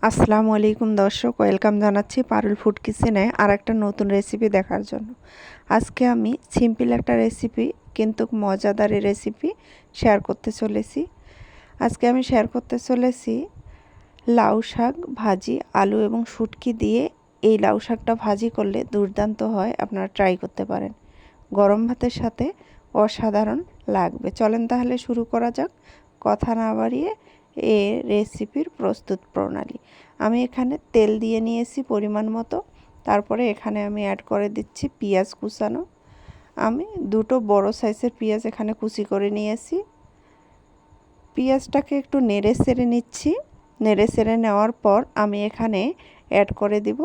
আসসালামু আলাইকুম দর্শক, ওয়েলকাম জানাচ্ছি পারুল ফুড কিচেনে আর একটা নতুন রেসিপি দেখার জন্য। আজকে আমি সিম্পল একটা রেসিপি কিন্তু মজাদার রেসিপি শেয়ার করতে চলেছি। আজকে আমি শেয়ার করতে চলেছি লাউ শাক ভাজি, আলু এবং শুটকি দিয়ে। এই লাউ শাকটা ভাজি করলে দুর্দান্ত হয়, আপনারা ট্রাই করতে পারেন। গরম ভাতের সাথে অসাধারণ লাগবে। চলেন তাহলে শুরু করা যাক। কথা না বাড়িয়ে এই রেসিপির প্রস্তুত প্রণালী। আমি এখানে তেল দিয়ে নিয়েছি পরিমাণ মতো। তারপরে এখানে আমি অ্যাড করে দিচ্ছি পেঁয়াজ কুচানো। আমি দুটো বড় সাইজের পেঁয়াজ এখানে কুচি করে নিয়েছি। পেঁয়াজটাকে একটু নেড়ে চেড়ে নিচ্ছি। নেড়ে চেড়ে নেওয়ার পর আমি এখানে অ্যাড করে দিব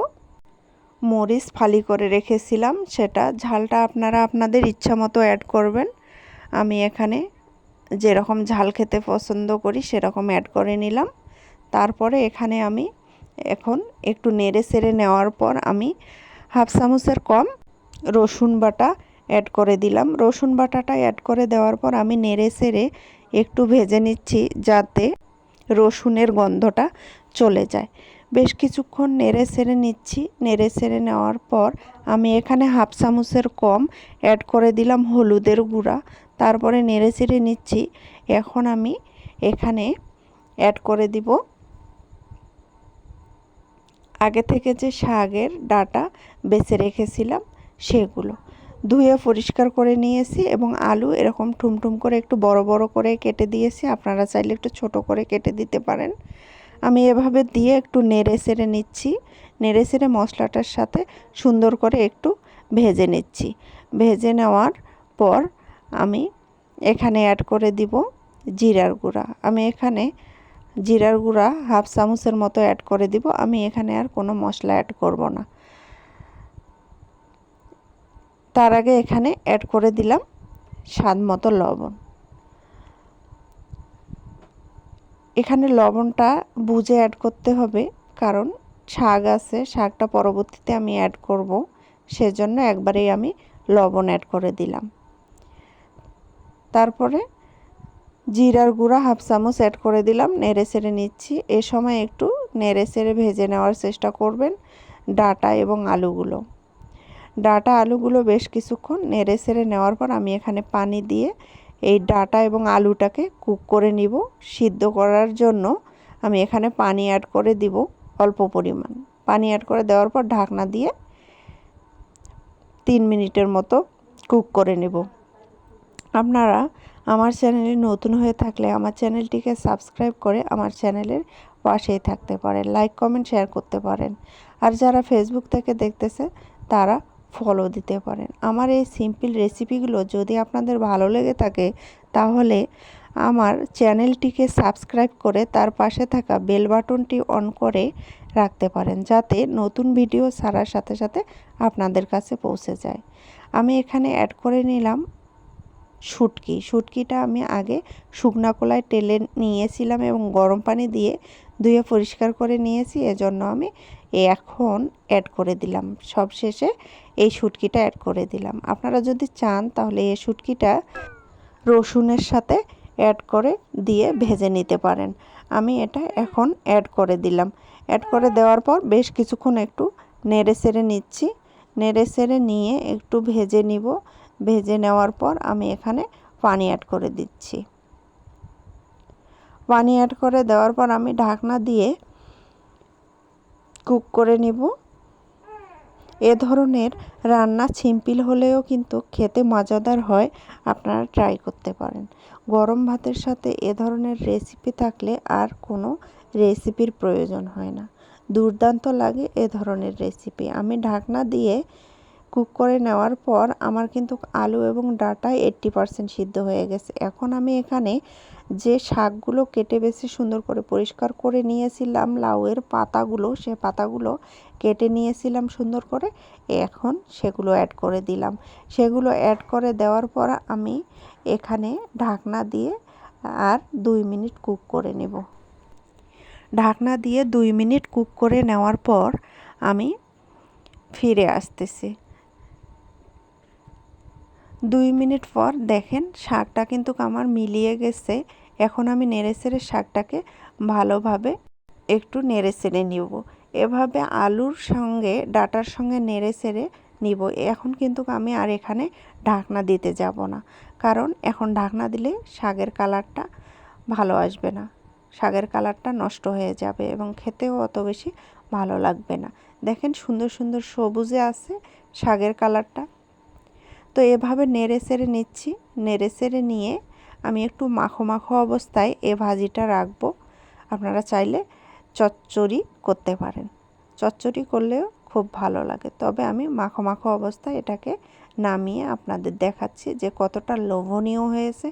মরিচ ফালি করে রেখেছিলাম, সেটা ঝালটা আপনারা আপনাদের ইচ্ছা মতো অ্যাড করবেন। আমি এখানে যেরকম ঝাল খেতে পছন্দ করি সেরকম অ্যাড করে নিলাম। তারপরে এখানে আমি এখন একটু নেড়ে চেড়ে নেওয়ার পর আমি হাফ চামচের কম রসুন বাটা অ্যাড করে দিলাম। রসুন বাটাটা অ্যাড করে দেওয়ার পর আমি নেড়ে চেড়ে একটু ভেজে নিচ্ছি যাতে রসুনের গন্ধটা চলে যায়। বেশ কিছুক্ষণ নেড়ে চেড়ে নিচ্ছি। নেড়ে চেড়ে নেওয়ার পর আমি এখানে হাফ চামচের কম অ্যাড করে দিলাম হলুদের গুঁড়া। তারপরে নেড়ে চেড়ে নিচ্ছি। এখন আমি এখানে অ্যাড করে দিব আগে থেকে যে শাকের ডাঁটা বেছে রেখেছিলাম সেগুলো ধুয়ে পরিষ্কার করে নিয়েছি, এবং আলু এরকম ঠুমঠুম করে একটু বড় বড় করে কেটে দিয়েছি। আপনারা চাইলে একটু ছোট করে কেটে দিতে পারেন। আমি এভাবে দিয়ে একটু নেড়ে চেড়ে নিচ্ছি। নেড়ে চেড়ে মশলাটার সাথে সুন্দর করে একটু ভেজে নিচ্ছি। ভেজে নেওয়ার পর আমি এখানে অ্যাড করে দিব জিরার গুঁড়া। আমি এখানে জিরার গুঁড়া হাফ চামচের মতো অ্যাড করে দিব। আমি এখানে আর কোনো মশলা অ্যাড করব না। তার আগে এখানে অ্যাড করে দিলাম স্বাদ মতো লবণ। এখানে লবণটা বুঝে অ্যাড করতে হবে, কারণ শাক আছে, শাকটা পরবর্তীতে আমি অ্যাড করব, সেজন্য একবারেই আমি লবণ অ্যাড করে দিলাম। তারপরে জিরার গুঁড়া হাফ চামচ অ্যাড করে দিলাম। নেড়ে চেড়ে নিচ্ছি। এ সময় একটু নেড়ে চেড়ে ভেজে নেওয়ার চেষ্টা করবেন ডাঁটা এবং আলুগুলো। ডাঁটা আলুগুলো বেশ কিছুক্ষণ নেড়ে চেড়ে নেওয়ার পর আমি এখানে পানি দিয়ে এই ডাঁটা এবং আলুটাকে কুক করে নিব। সিদ্ধ করার জন্য আমি এখানে পানি অ্যাড করে দিব অল্প পরিমাণ। পানি অ্যাড করে দেওয়ার পর ঢাকনা দিয়ে 3 মিনিটের মতো কুক করে নেব। আপনারা আমার চ্যানেলে নতুন হয়ে থাকলে আমার চ্যানেলটিকে সাবস্ক্রাইব করে আমার চ্যানেলের পাশেই থাকতে পারেন। লাইক কমেন্ট শেয়ার করতে পারেন। আর যারা ফেসবুক থেকে দেখতেছে তারা ফলো দিতে পারেন। আমার এই সিম্পল রেসিপিগুলো যদি আপনাদের ভালো লেগে থাকে তাহলে আমার চ্যানেলটিকে সাবস্ক্রাইব করে তার পাশে থাকা বেল বাটনটি অন করে রাখতে পারেন, যাতে নতুন ভিডিও ছাড়ার সাথে সাথে আপনাদের কাছে পৌঁছে যায়। আমি এখানে অ্যাড করে নিলাম শুটকিটা আমি আগে শুকনা কলায় টেলে নিয়েছিলাম এবং গরম পানি দিয়ে ধুয়ে পরিষ্কার করে নিয়েছি। এজন্য আমি এখন অ্যাড করে দিলাম। সবশেষে এই শুটকিটা অ্যাড করে দিলাম। আপনারা যদি চান তাহলে এই শুটকিটা রসুনের সাথে অ্যাড করে দিয়ে ভেজে নিতে পারেন। আমি এটা এখন অ্যাড করে দিলাম। অ্যাড করে দেওয়ার পর বেশ কিছুক্ষণ একটু নেড়ে চেড়ে নিচ্ছি। নেড়ে চেড়ে নিয়ে একটু ভেজে নিব। ভেজে নেওয়ার পর আমি এখানে পানি অ্যাড করে দিচ্ছি। পানি অ্যাড করে দেওয়ার পর আমি ঢাকনা দিয়ে কুক করে নিব। এ ধরনের রান্না সিম্পল হলেও কিন্তু খেতে মজাদার হয়, আপনারা ট্রাই করতে পারেন। গরম ভাতের সাথে এ ধরনের রেসিপি থাকলে আর কোনো রেসিপির প্রয়োজন হয় না। দুর্দান্ত লাগে এ ধরনের রেসিপি। আমি ঢাকনা দিয়ে কুক করে নেওয়ার পর আমার কিন্তু আলু এবং ডাঁটা 80% সিদ্ধ হয়ে গেছে। এখন আমি এখানে যে শাকগুলো কেটে বেশি সুন্দর করে পরিষ্কার করে নিয়েছিলাম, লাউয়ের পাতাগুলো, সে পাতাগুলো কেটে নিয়েছিলাম সুন্দর করে, এখন সেগুলো অ্যাড করে দিলাম। সেগুলো অ্যাড করে দেওয়ার পর আমি এখানে ঢাকনা দিয়ে আর 2 মিনিট কুক করে নেব। ঢাকনা দিয়ে 2 মিনিট কুক করে নেওয়ার পর আমি ফিরে আসতেছি। 2 মিনিট পর দেখেন শাকটা কিন্তু আমার মিলিয়ে গেছে। এখন আমি নেড়ে চেড়ে শাকটাকে ভালোভাবে একটু নেড়ে চেড়ে নিব। এভাবে আলুর সঙ্গে ডাঁটার সঙ্গে নেড়ে চেড়ে নিব। এখন কিন্তু আমি আর এখানে ঢাকনা দিতে যাব না, কারণ এখন ঢাকনা দিলে শাকের কালারটা ভালো আসবে না, শাকের কালারটা নষ্ট হয়ে যাবে এবং খেতেও অত বেশি ভালো লাগবে না। দেখেন সুন্দর সুন্দর সবুজে আছে শাকের কালারটা। তো এভাবে নেড়ে চেড়ে নিচ্ছি। নেড়ে চেড়ে নিয়ে আমি একটু মাখো মাখো অবস্থায় এ ভাজিটা রাখবো। আপনারা চাইলে চচ্চড়ি করতে পারেন, চচ্চড়ি করলেও খুব ভালো লাগে। তবে আমি মাখো মাখো অবস্থায় এটাকে নামিয়ে আপনাদের দেখাচ্ছি যে কতটা লোভনীয় হয়েছে।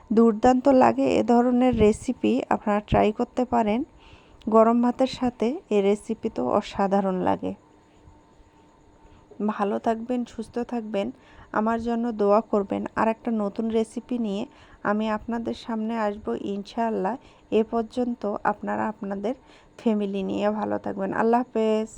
দুর্দান্ত লাগে এ ধরনের রেসিপি, আপনারা ট্রাই করতে পারেন। গরম ভাতের সাথে এই রেসিপি তো অসাধারণ লাগে। ভালো থাকবেন, সুস্থ থাকবেন, আমার জন্য দোয়া করবেন। আর একটা নতুন রেসিপি নিয়ে আমি আপনাদের সামনে আসব ইনশাআল্লাহ। এ পর্যন্ত আপনারা আপনাদের ফ্যামিলি নিয়ে ভালো থাকবেন। আল্লাহ হাফেজ।